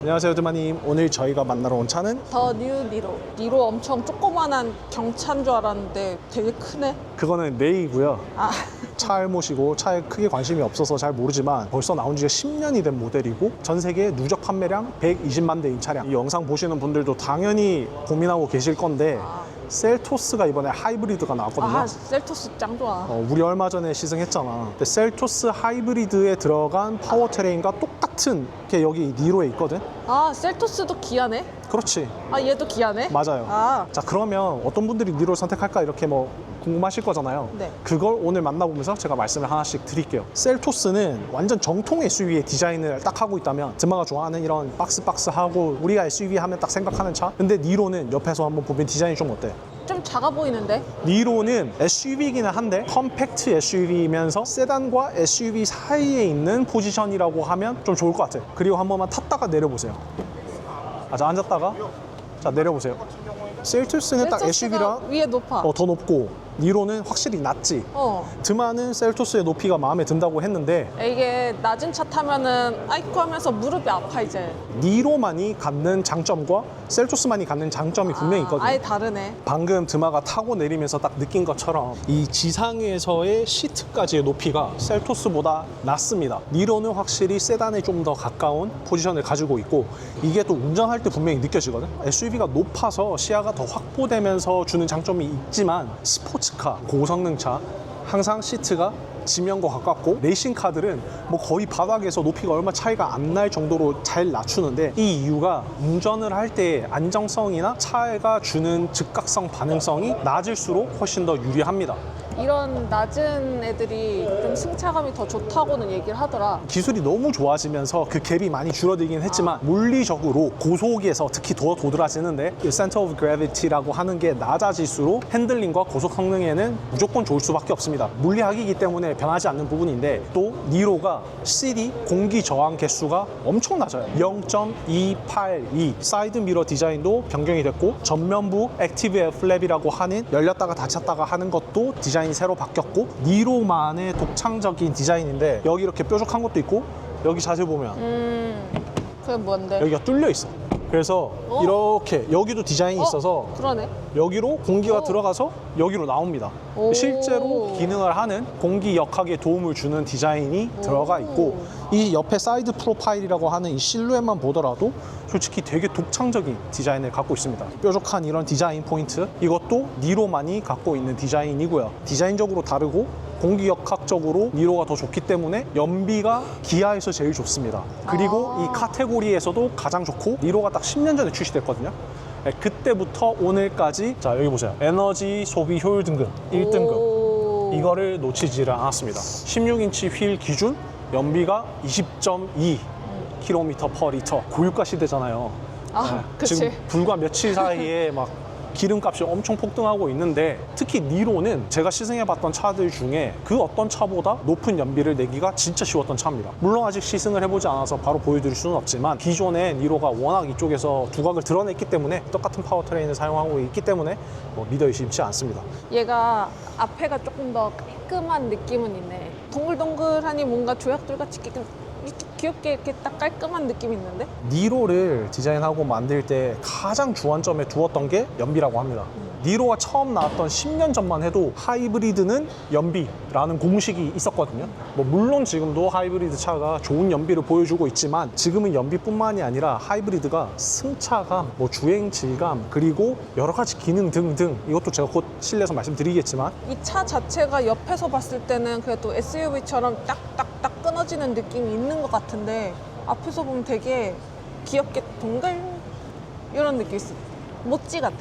안녕하세요 드마님. 오늘 저희가 만나러 온 차는 더 뉴 니로. 니로 엄청 조그만한 경차인 줄 알았는데 되게 크네. 그거는 레이고요. 아, 차를 모시고 차에 크게 관심이 없어서 잘 모르지만 벌써 나온 지가 10년이 된 모델이고 전 세계 누적 판매량 120만 대인 차량. 이 영상 보시는 분들도 당연히 고민하고 계실 건데 셀토스가 이번에 하이브리드가 나왔거든요. 아, 셀토스 짱 좋아. 우리 얼마 전에 시승했잖아. 근데 셀토스 하이브리드에 들어간 파워트레인과 똑같은 게 여기 니로에 있거든. 아, 셀토스도 기아네? 그렇지, 아, 얘도 기아네? 맞아요. 아, 자, 그러면 어떤 분들이 니로를 선택할까 이렇게 궁금하실 거잖아요. 네. 그걸 오늘 만나보면서 제가 말씀을 하나씩 드릴게요. 셀토스는 완전 정통 SUV의 디자인을 딱 하고 있다면 드마가 좋아하는 이런 박스하고 우리가 SUV 하면 딱 생각하는 차. 근데 니로는 옆에서 한번 보면 디자인이 좀 어때? 좀 작아 보이는데? 니로는 SUV이기는 한데 컴팩트 SUV이면서 세단과 SUV 사이에 있는 포지션이라고 하면 좀 좋을 것 같아요. 그리고 한 번만 탔다가 내려보세요. 자, 앉았다가 자, 내려보세요. 셀토스는 딱 SUV라 위에 높아. 더 높고 니로는 확실히 낮지. 어. 드마는 셀토스의 높이가 마음에 든다고 했는데 이게 낮은 차 타면은 아이쿠 하면서 무릎이 아파 이제. 니로만이 갖는 장점과 셀토스만이 갖는 장점이 분명히 있거든요. 아예 다르네. 방금 드마가 타고 내리면서 딱 느낀 것처럼 이 지상에서의 시트까지의 높이가 셀토스보다 낮습니다. 니로는 확실히 세단에 좀 더 가까운 포지션을 가지고 있고 이게 또 운전할 때 분명히 느껴지거든. SUV가 높아서 시야가 더 확보되면서 주는 장점이 있지만 스포츠카, 고성능차 항상 시트가 지면과 가깝고 레이싱카들은 거의 바닥에서 높이가 얼마 차이가 안 날 정도로 잘 낮추는데 이 이유가 운전을 할 때 안정성이나 차가 주는 즉각성 반응성이 낮을수록 훨씬 더 유리합니다. 이런 낮은 애들이 좀 승차감이 더 좋다고는 얘기를 하더라. 기술이 너무 좋아지면서 그 갭이 많이 줄어들긴 했지만 물리적으로 고속에서 특히 더 도드라지는데 이 Center of Gravity라고 하는 게 낮아질수록 핸들링과 고속 성능에는 무조건 좋을 수밖에 없습니다. 물리학이기 때문에 변하지 않는 부분인데 또 니로가 CD 공기 저항 개수가 엄청 낮아요. 0.282 사이드 미러 디자인도 변경이 됐고 전면부 액티브 에어 플랩이라고 하는 열렸다가 닫혔다가 하는 것도 디자인이 새로 바뀌었고 니로만의 독창적인 디자인인데 여기 이렇게 뾰족한 것도 있고 여기 자세히 보면 그게 뭔데? 여기가 뚫려 있어. 그래서 이렇게 여기도 디자인이 있어서 그러네. 여기로 공기가 들어가서 여기로 나옵니다. 오. 실제로 기능을 하는 공기 역학에 도움을 주는 디자인이 들어가 있고 이 옆에 사이드 프로파일이라고 하는 이 실루엣만 보더라도 솔직히 되게 독창적인 디자인을 갖고 있습니다. 뾰족한 이런 디자인 포인트 이것도 니로만이 갖고 있는 디자인이고요. 디자인적으로 다르고 공기역학적으로 니로가 더 좋기 때문에 연비가 기아에서 제일 좋습니다. 그리고 이 카테고리에서도 가장 좋고 니로가 딱 10년 전에 출시됐거든요. 네, 그때부터 오늘까지 자 여기 보세요. 에너지 소비 효율 등급 1등급 이거를 놓치지를 않았습니다. 16인치 휠 기준 연비가 20.2 km/L 고유가 시대잖아요. 그치. 지금 불과 며칠 사이에 막 기름값이 엄청 폭등하고 있는데 특히 니로는 제가 시승해봤던 차들 중에 그 어떤 차보다 높은 연비를 내기가 진짜 쉬웠던 차입니다. 물론 아직 시승을 해보지 않아서 바로 보여드릴 수는 없지만 기존의 니로가 워낙 이쪽에서 두각을 드러냈기 때문에 똑같은 파워트레인을 사용하고 있기 때문에 믿어 의심치 않습니다. 얘가 앞에가 조금 더 깔끔한 느낌은 있네. 동글동글하니 뭔가 조약돌같이 이렇게 귀엽게 이렇게 딱 깔끔한 느낌이 있는데? 니로를 디자인하고 만들 때 가장 주안점에 두었던 게 연비라고 합니다. 니로가 처음 나왔던 10년 전만 해도 하이브리드는 연비라는 공식이 있었거든요. 물론 지금도 하이브리드 차가 좋은 연비를 보여주고 있지만 지금은 연비뿐만이 아니라 하이브리드가 승차감, 주행 질감, 그리고 여러 가지 기능 등등 이것도 제가 곧 실내에서 말씀드리겠지만 이 차 자체가 옆에서 봤을 때는 그래도 SUV처럼 딱딱딱 끊어지는 느낌이 있는 것 같은데 앞에서 보면 되게 귀엽게 동글 이런 느낌이 있어. 모찌 같아.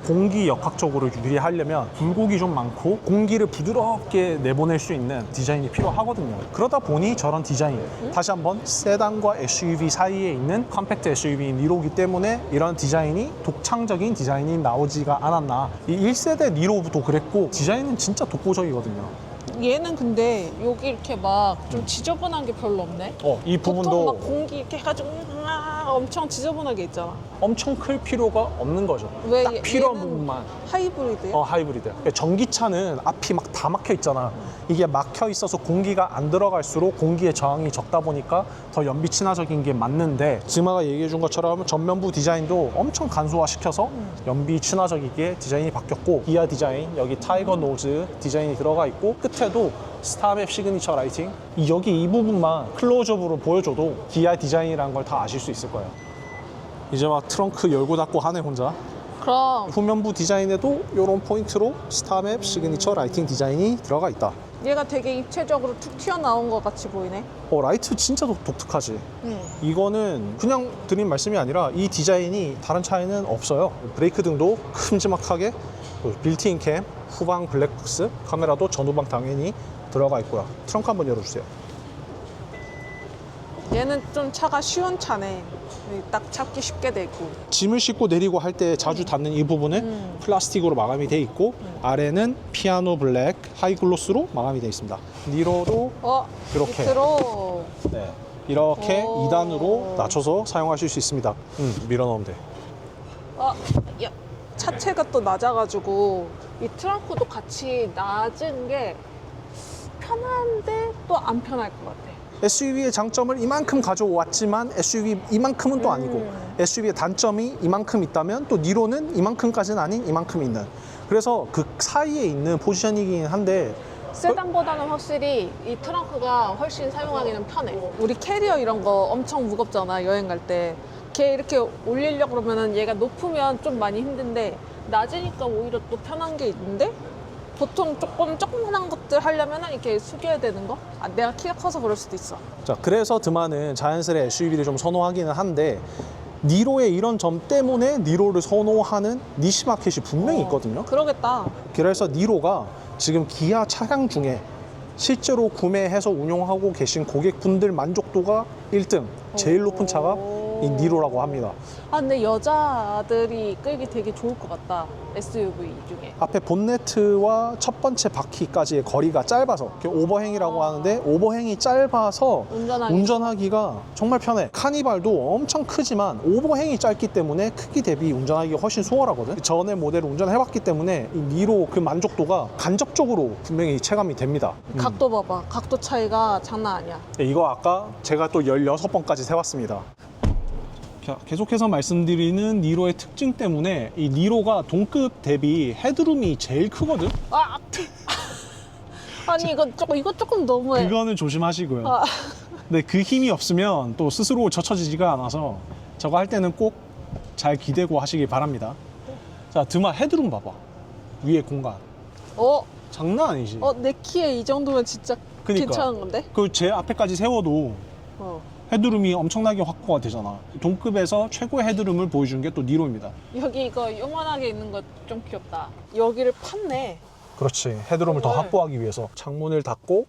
공기 역학적으로 유리하려면 굴곡이 좀 많고 공기를 부드럽게 내보낼 수 있는 디자인이 필요하거든요. 그러다 보니 저런 디자인 다시 한번 세단과 SUV 사이에 있는 컴팩트 SUV인 니로기 때문에 이런 디자인이 독창적인 디자인이 나오지가 않았나. 이 1세대 니로도 그랬고 디자인은 진짜 독보적이거든요. 얘는 근데 여기 이렇게 막 좀 지저분한 게 별로 없네. 이 보통 부분도 막 공기 이렇게 해가지고 막 엄청 지저분하게 있잖아. 엄청 클 필요가 없는 거죠. 왜 딱 필요한 얘는 부분만. 하이브리드야? 하이브리드. 전기차는 앞이 막 다 막혀 있잖아. 이게 막혀 있어서 공기가 안 들어갈수록 공기의 저항이 적다 보니까 더 연비 친화적인 게 맞는데, 지마가 얘기해 준 것처럼 전면부 디자인도 엄청 간소화시켜서 연비 친화적이게 디자인이 바뀌었고, 기아 디자인, 여기 타이거 노즈 디자인이 들어가 있고, 끝에도 스타맵 시그니처 라이팅, 여기 이 부분만 클로즈업으로 보여줘도 기아 디자인이라는 걸 다 아실 수 있을 거예요. 이제 막 트렁크 열고 닫고 하네 혼자. 그럼 후면부 디자인에도 이런 포인트로 스타맵 시그니처 라이팅 디자인이 들어가 있다. 얘가 되게 입체적으로 툭 튀어나온 것 같이 보이네. 라이트 진짜 독특하지. 응. 이거는 그냥 드린 말씀이 아니라 이 디자인이 다른 차에는 없어요. 브레이크 등도 큼지막하게 빌트인 캠, 후방 블랙박스, 카메라도 전후방 당연히 들어가 있고요. 트렁크 한번 열어주세요. 얘는 좀 차가 쉬운 차네. 딱 잡기 쉽게 돼 있고. 짐을 싣고 내리고 할 때 자주 닿는 이 부분은 플라스틱으로 마감이 돼 있고, 아래는 피아노 블랙 하이글로스로 마감이 돼 있습니다. 니로도 이렇게. 밑으로. 네, 이렇게 오. 2단으로 낮춰서 사용하실 수 있습니다. 밀어넣으면 돼. 야, 차체가 또 낮아가지고 이 트렁크도 같이 낮은 게 편한데 또 안 편할 것 같아. SUV의 장점을 이만큼 가져왔지만 SUV 이만큼은 또 아니고, SUV의 단점이 이만큼 있다면 또 니로는 이만큼까지는 아닌 이만큼 있는, 그래서 그 사이에 있는 포지션이긴 한데, 세단보다는 확실히 이 트렁크가 훨씬 사용하기는 편해. 우리 캐리어 이런 거 엄청 무겁잖아, 여행 갈 때. 걔 이렇게 올리려고 그러면은 얘가 높으면 좀 많이 힘든데 낮으니까 오히려 또 편한 게 있는데, 보통 조그만한 것들 하려면은 이렇게 숙여야 되는 거? 내가 키가 커서 그럴 수도 있어. 자, 그래서 드마는 자연스레 SUV를 좀 선호하기는 한데, 니로의 이런 점 때문에 니로를 선호하는 니시 마켓이 분명히 있거든요. 그러겠다. 그래서 니로가 지금 기아 차량 중에 실제로 구매해서 운용하고 계신 고객분들 만족도가 1등, 제일 높은 차가 이 니로라고 합니다. 근데 여자들이 끌기 되게 좋을 것 같다, SUV 중에. 앞에 본네트와 첫 번째 바퀴까지의 거리가 짧아서, 오버행이라고 하는데, 오버행이 짧아서 운전하기가 정말 편해. 카니발도 엄청 크지만 오버행이 짧기 때문에 크기 대비 운전하기가 훨씬 수월하거든. 전에 모델을 운전해봤기 때문에 이 니로 그 만족도가 간접적으로 분명히 체감이 됩니다. 각도 봐봐. 각도 차이가 장난 아니야. 이거 아까 제가 또 16번까지 세봤습니다. 자, 계속해서 말씀드리는 니로의 특징 때문에 이 니로가 동급 대비 헤드룸이 제일 크거든? 아니 이거 조금 너무해. 그거는 조심하시고요. 근데 그 힘이 없으면 또 스스로 젖혀지지가 않아서 저거 할 때는 꼭 잘 기대고 하시길 바랍니다. 자, 드마 헤드룸 봐봐. 위에 공간. 장난 아니지? 내 키에 이 정도면 진짜 그니까. 괜찮은 건데? 그 제 앞에까지 세워도 헤드룸이 엄청나게 확보가 되잖아. 동급에서 최고의 헤드룸을 보여주는 게 또 니로입니다. 여기 이거 요만하게 있는 거 좀 귀엽다. 여기를 팠네. 그렇지. 헤드룸을 더 확보하기 위해서. 창문을 닫고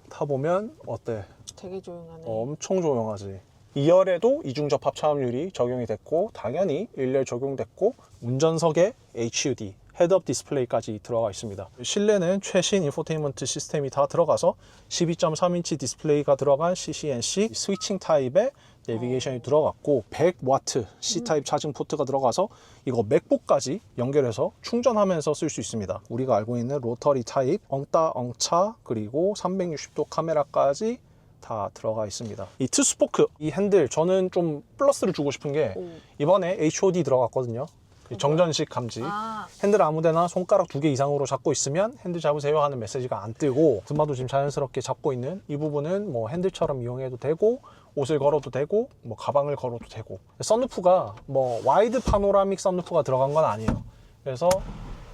타보면 어때? 되게 조용하네. 엄청 조용하지. 2열에도 이중접합 차음유리 적용이 됐고, 당연히 1열 적용됐고, 운전석에 HUD 헤드업 디스플레이까지 들어가 있습니다. 실내는 최신 인포테인먼트 시스템이 다 들어가서 12.3인치 디스플레이가 들어간 CCNC 스위칭 타입의 내비게이션이 들어갔고, 100W C타입 차징 포트가 들어가서 이거 맥북까지 연결해서 충전하면서 쓸 수 있습니다. 우리가 알고 있는 로터리 타입, 엉따 엉차, 그리고 360도 카메라까지 다 들어가 있습니다. 이 투스포크, 이 핸들 저는 좀 플러스를 주고 싶은 게 이번에 HOD 들어갔거든요. 정전식 감지. 핸들 아무데나 손가락 2개 이상으로 잡고 있으면 핸들 잡으세요 하는 메시지가 안 뜨고, 드마도 지금 자연스럽게 잡고 있는 이 부분은 뭐 핸들처럼 이용해도 되고, 옷을 걸어도 되고, 뭐 가방을 걸어도 되고. 선루프가 뭐 와이드 파노라믹 선루프가 들어간 건 아니에요. 그래서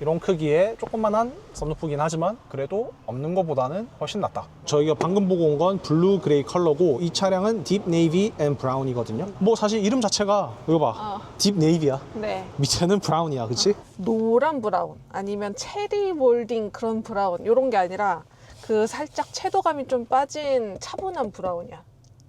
이런 크기의 조그만한 선루프긴 하지만 그래도 없는 것보다는 훨씬 낫다. 저희가 방금 보고 온 건 블루 그레이 컬러고, 이 차량은 딥 네이비 앤 브라운이거든요. 뭐 사실 이름 자체가 이거 봐, 딥 네이비야. 네. 밑에는 브라운이야, 그치? 노란 브라운 아니면 체리 몰딩 그런 브라운 이런 게 아니라 그 살짝 채도감이 좀 빠진 차분한 브라운이야.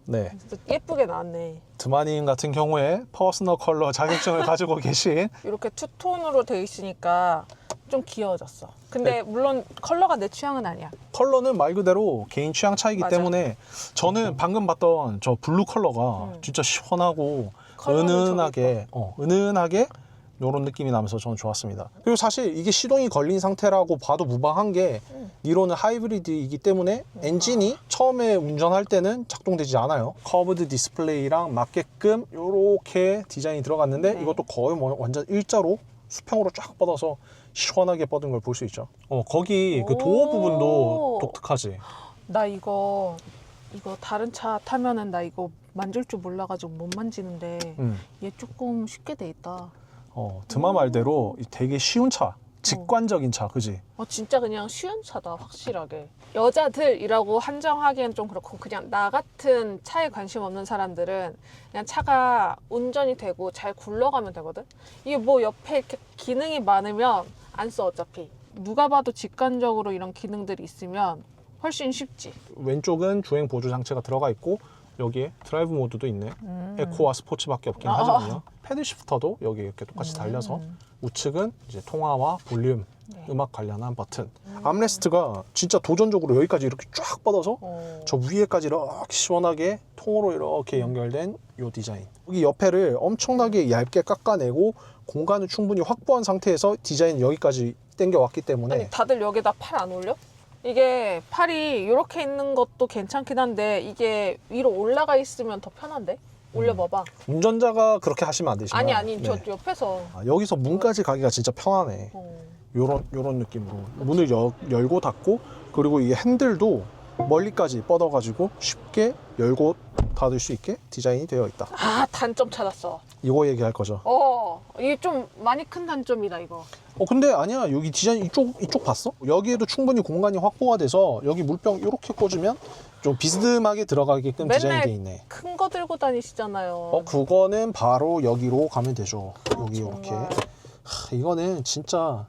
네. 그래서 예쁘게 나왔네. 드마님 같은 경우에 퍼스널 컬러 자격증을 가지고 계신, 이렇게 투톤으로 돼 있으니까 좀 귀여워졌어. 근데 물론 컬러가 내 취향은 아니야. 컬러는 말 그대로 개인 취향 차이기 맞아. 때문에 저는 방금 봤던 저 블루 컬러가 진짜 시원하고 컬러는 은은하게 이런 느낌이 나면서 저는 좋았습니다. 그리고 사실 이게 시동이 걸린 상태라고 봐도 무방한 게 니로는 하이브리드이기 때문에 엔진이 처음에 운전할 때는 작동되지 않아요. 커브드 디스플레이랑 맞게끔 이렇게 디자인이 들어갔는데 네. 이것도 거의 뭐 완전 일자로 수평으로 쫙 뻗어서 시원하게 뻗은 걸 볼 수 있죠. 거기 그 도어 부분도 독특하지. 나 이거 다른 차 타면은 나 이거 만질 줄 몰라가지고 못 만지는데 얘 조금 쉽게 돼 있다. 드마 말대로 되게 쉬운 차, 직관적인 차, 그지? 진짜 그냥 쉬운 차다, 확실하게. 여자들이라고 한정하기엔 좀 그렇고 그냥 나 같은 차에 관심 없는 사람들은 그냥 차가 운전이 되고 잘 굴러가면 되거든. 이게 뭐 옆에 이렇게 기능이 많으면 안 써 어차피. 누가 봐도 직관적으로 이런 기능들이 있으면 훨씬 쉽지. 왼쪽은 주행 보조 장치가 들어가 있고 여기에 드라이브 모드도 있네. 에코와 스포츠밖에 없긴 하지만요. 패드 시프터도 여기 이렇게 똑같이 달려서 우측은 이제 통화와 볼륨, 음악 관련한 버튼. 암레스트가 진짜 도전적으로 여기까지 이렇게 쫙 뻗어서 저 위에까지 이렇게 시원하게 통으로 이렇게 연결된 이 디자인. 여기 옆에를 엄청나게 얇게 깎아내고 공간을 충분히 확보한 상태에서 디자인 여기까지 당겨왔기 때문에 아니 다들 여기다 팔 안 올려? 이게 팔이 이렇게 있는 것도 괜찮긴 한데 이게 위로 올라가 있으면 더 편한데? 올려봐봐. 운전자가 그렇게 하시면 안 되지만 아니 저 옆에서. 여기서 문까지 가기가 진짜 편하네. 요런 느낌으로 문을 열고 닫고, 그리고 이 핸들도 멀리까지 뻗어가지고 쉽게 열고 닫을 수 있게 디자인이 되어 있다. 단점 찾았어. 이거 얘기할 거죠. 이게 좀 많이 큰 단점이다 이거. 근데 아니야, 여기 디자인 이쪽 봤어? 여기에도 충분히 공간이 확보가 돼서 여기 물병 이렇게 꽂으면 좀 비스듬하게 들어가게끔 디자인이 돼 있네. 큰 거 들고 다니시잖아요. 그거는 바로 여기로 가면 되죠. 여기 이렇게. 정말. 이거는 진짜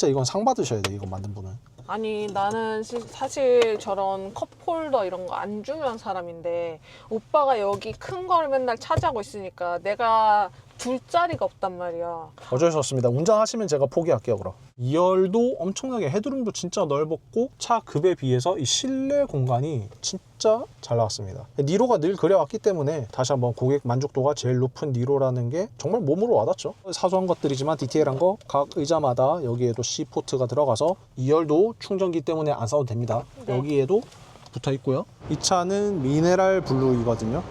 이건 상 받으셔야 돼, 이거 만든 분은. 아니 나는 사실 저런 컵홀더 이런 거 안 중요한 사람인데 오빠가 여기 큰 거를 맨날 차지하고 있으니까 내가 둘 자리가 없단 말이야. 어쩔 수 없습니다. 운전하시면 제가 포기할게요, 그럼. 2열도 엄청나게 헤드룸도 진짜 넓었고 차 급에 비해서 이 실내 공간이 진짜 잘 나왔습니다. 니로가 늘 그래왔기 때문에 다시 한번 고객 만족도가 제일 높은 니로라는 게 정말 몸으로 와닿죠. 사소한 것들이지만 디테일한 거 각 의자마다 여기에도 C포트가 들어가서 2열도 충전기 때문에 안 써도 됩니다. 네. 여기에도 붙어 있고요. 이 차는 미네랄 블루이거든요.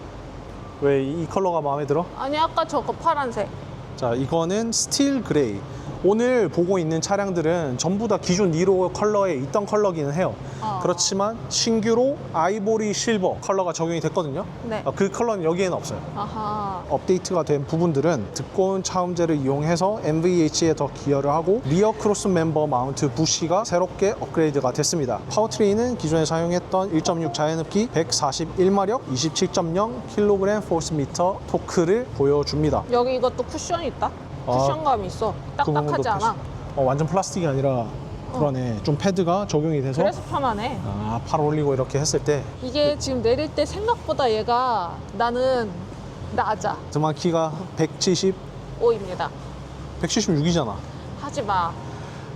왜 이 컬러가 마음에 들어? 아니 아까 저거 파란색. 자, 이거는 스틸 그레이. 오늘 보고 있는 차량들은 전부 다 기존 니로 컬러에 있던 컬러기는 해요. 그렇지만 신규로 아이보리 실버 컬러가 적용이 됐거든요. 네. 그 컬러는 여기에는 없어요. 아하. 업데이트가 된 부분들은 두꺼운 차음재를 이용해서 MVH에 더 기여를 하고 리어 크로스 멤버 마운트 부시가 새롭게 업그레이드가 됐습니다. 파워트레인은 기존에 사용했던 1.6 자연흡기 141마력 27.0kg 포스미터 토크를 보여줍니다. 여기 이것도 쿠션이 있다. 쿠션감이 있어. 그 부분도 딱딱하지 않아. 완전 플라스틱이 아니라 그러네. 좀 패드가 적용이 돼서 그래서 편하네. 팔 올리고 이렇게 했을 때 이게 지금 내릴 때 생각보다 얘가 나는 낮아. 드마 키가 5입니다. 176이잖아. 하지 마.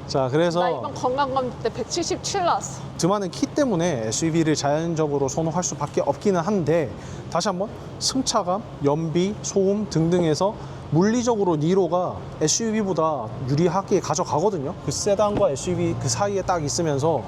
자, 나 그래서 이번 건강검진 때 177 나왔어. 드마는 키 때문에 SUV를 자연적으로 선호할 수밖에 없기는 한데 다시 한번 승차감, 연비, 소음 등등에서 물리적으로 니로가 SUV보다 유리하게 가져가거든요. 그 세단과 SUV 그 사이에 딱 있으면서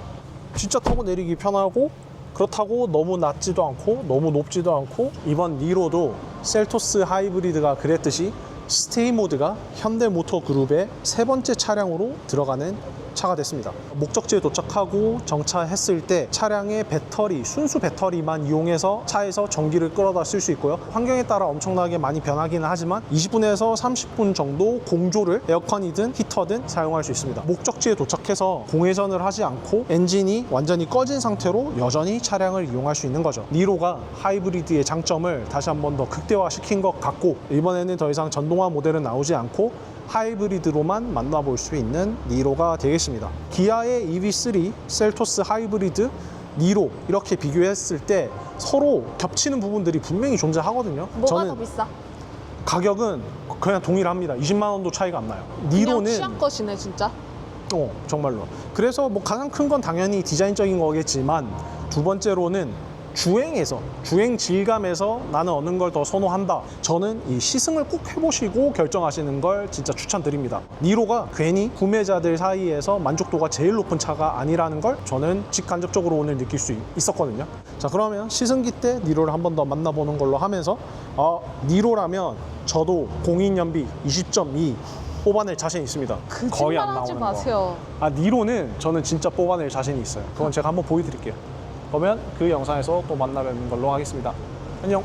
진짜 타고 내리기 편하고, 그렇다고 너무 낮지도 않고 너무 높지도 않고, 이번 니로도 셀토스 하이브리드가 그랬듯이 스테이 모드가 현대모터그룹의 세 번째 차량으로 들어가는 차가 됐습니다. 목적지에 도착하고 정차했을 때 차량의 배터리, 순수 배터리만 이용해서 차에서 전기를 끌어다 쓸 수 있고요. 환경에 따라 엄청나게 많이 변하기는 하지만 20분에서 30분 정도 공조를 에어컨이든 히터든 사용할 수 있습니다. 목적지에 도착해서 공회전을 하지 않고 엔진이 완전히 꺼진 상태로 여전히 차량을 이용할 수 있는 거죠. 니로가 하이브리드의 장점을 다시 한 번 더 극대화시킨 것 같고, 이번에는 더 이상 전동화 모델은 나오지 않고 하이브리드로만 만나볼 수 있는 니로가 되겠습니다. 기아의 EV3, 셀토스 하이브리드, 니로 이렇게 비교했을 때 서로 겹치는 부분들이 분명히 존재하거든요. 뭐가 저는 더 비싸? 가격은 그냥 동일합니다. 20만 원도 차이가 안 나요. 그냥 니로는 취향 것이네 진짜. 정말로. 그래서 뭐 가장 큰 건 당연히 디자인적인 거겠지만 두 번째로는 주행 질감에서 나는 어느 걸 더 선호한다. 저는 이 시승을 꼭 해보시고 결정하시는 걸 진짜 추천드립니다. 니로가 괜히 구매자들 사이에서 만족도가 제일 높은 차가 아니라는 걸 저는 직간접적으로 오늘 느낄 수 있었거든요. 자, 그러면 시승기 때 니로를 한 번 더 만나보는 걸로 하면서 니로라면 저도 공인연비 20.2 뽑아낼 자신 있습니다. 거의 안 거짓말하지 나오는 마세요. 거. 니로는 저는 진짜 뽑아낼 자신이 있어요. 그건 제가 한번 보여드릴게요. 그러면 그 영상에서 또 만나뵙는 걸로 하겠습니다. 안녕.